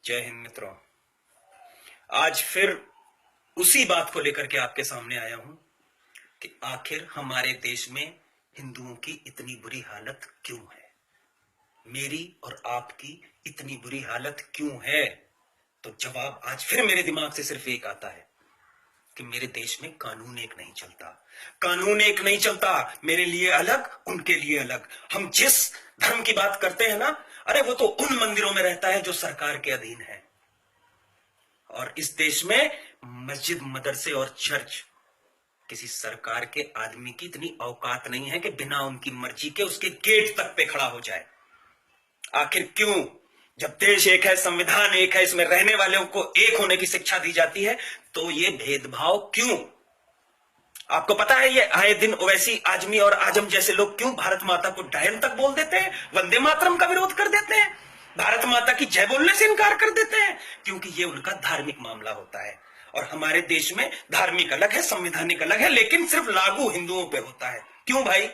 जय हिंद मित्रों। आज फिर उसी बात को लेकर के आपके सामने आया हूं कि आखिर हमारे देश में हिंदुओं की इतनी बुरी हालत क्यों है। मेरी और आपकी इतनी बुरी हालत क्यों है? तो जवाब आज फिर मेरे दिमाग से सिर्फ एक आता है कि मेरे देश में कानून एक नहीं चलता। कानून एक नहीं चलता, मेरे लिए अलग, उनके लिए अलग। हम जिस धर्म की बात करते हैं ना, अरे वो तो उन मंदिरों में रहता है जो सरकार के अधीन है। और इस देश में मस्जिद, मदरसे और चर्च किसी सरकार के आदमी की इतनी औकात नहीं है कि बिना उनकी मर्जी के उसके गेट तक पे खड़ा हो जाए। आखिर क्यों? जब देश एक है, संविधान एक है, इसमें रहने वालों को एक होने की शिक्षा दी जाती है, तो ये भेदभाव क्यों? आपको पता है ये आए दिन ओवैसी, आजमी और आजम जैसे लोग क्यों भारत माता को डायन तक बोल देते हैं, वंदे मातरम का विरोध कर देते हैं, भारत माता की जय बोलने से इनकार कर देते हैं? क्योंकि ये उनका धार्मिक मामला होता है। और हमारे देश में धार्मिक अलग है, संवैधानिक अलग है, लेकिन सिर्फ लागू हिंदुओं पे होता है। क्यों भाई?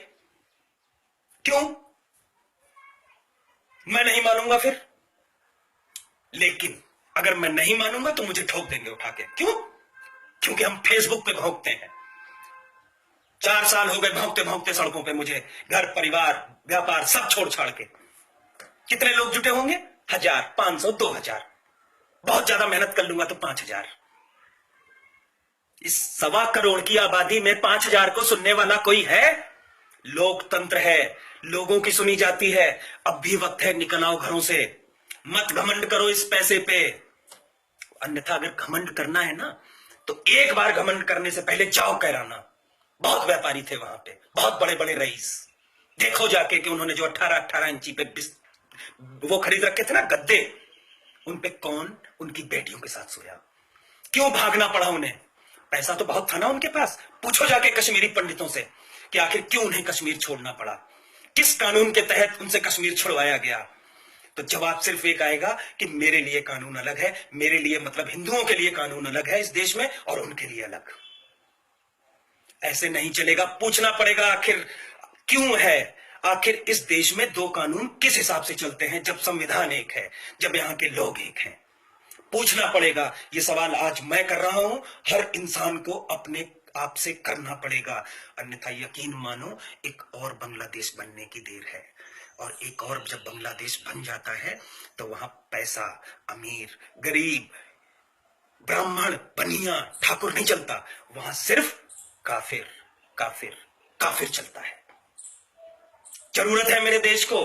क्यों? मैं नहीं मानूंगा फिर। लेकिन अगर मैं नहीं मानूंगा तो मुझे ठोक देंगे उठा के। क्यों? क्योंकि हम फेसबुक पे भौंकते हैं। 4 साल हो गए भौंकते भौंकते सड़कों पे मुझे, घर परिवार व्यापार सब छोड़ छाड़ के। कितने लोग जुटे होंगे? 1000, 500, 2000। बहुत ज्यादा मेहनत कर लूंगा तो 5000। इस 1.25 करोड़ की आबादी में 5000 को सुनने वाला कोई है? लोकतंत्र है, लोगों की सुनी जाती है। अब भी वक्त है, निकल आओ घरों से। मत घमंड करो इस पैसे पे। अन्यथा अगर घमंड करना है ना, तो एक बार घमंड करने से पहले जाओ कैराना। बहुत व्यापारी थे वहां पे, बहुत बड़े बड़े रईस। देखो जाके कि उन्होंने जो 18-18 इंची पे वो खरीद रखे थे ना गद्दे, उन पे कौन उनकी बेटियों के साथ सोया? क्यों भागना पड़ा उन्हें? पैसा तो बहुत था ना उनके पास। पूछो जाके कश्मीरी पंडितों से कि आखिर क्यों उन्हें कश्मीर छोड़ना पड़ा, किस कानून के तहत उनसे कश्मीर छुड़वाया गया। तो जवाब सिर्फ एक आएगा कि मेरे लिए कानून अलग है, मेरे लिए मतलब हिंदुओं के लिए कानून अलग है इस देश में, और उनके लिए अलग। ऐसे नहीं चलेगा। पूछना पड़ेगा आखिर क्यों है। आखिर इस देश में 2 कानून किस हिसाब से चलते हैं जब संविधान एक है, जब यहाँ के लोग एक हैं? पूछना पड़ेगा। ये सवाल आज मैं कर रहा हूं, हर इंसान को अपने आप से करना पड़ेगा। अन्यथा यकीन मानो एक और बांग्लादेश बनने की देर है। और एक और जब बांग्लादेश बन जाता है तो वहां पैसा, अमीर, गरीब, ब्राह्मण, बनिया, ठाकुर नहीं चलता। वहां सिर्फ काफिर, काफिर, काफिर चलता है। जरूरत है मेरे देश को,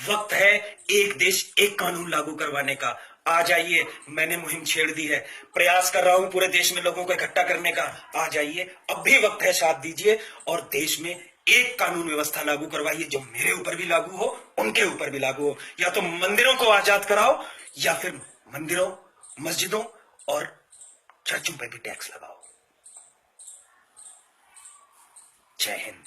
वक्त है एक देश एक कानून लागू करवाने का। आ जाइए, मैंने मुहिम छेड़ दी है, प्रयास कर रहा हूं पूरे देश में लोगों को इकट्ठा करने का। आ जाइए, अब भी वक्त है, साथ दीजिए और देश में एक कानून व्यवस्था लागू करवाइए जो मेरे ऊपर भी लागू हो, उनके ऊपर भी लागू हो। या तो मंदिरों को आजाद कराओ, या फिर मंदिरों, मस्जिदों और चर्चों पे भी टैक्स लगाओ। जय हिंद।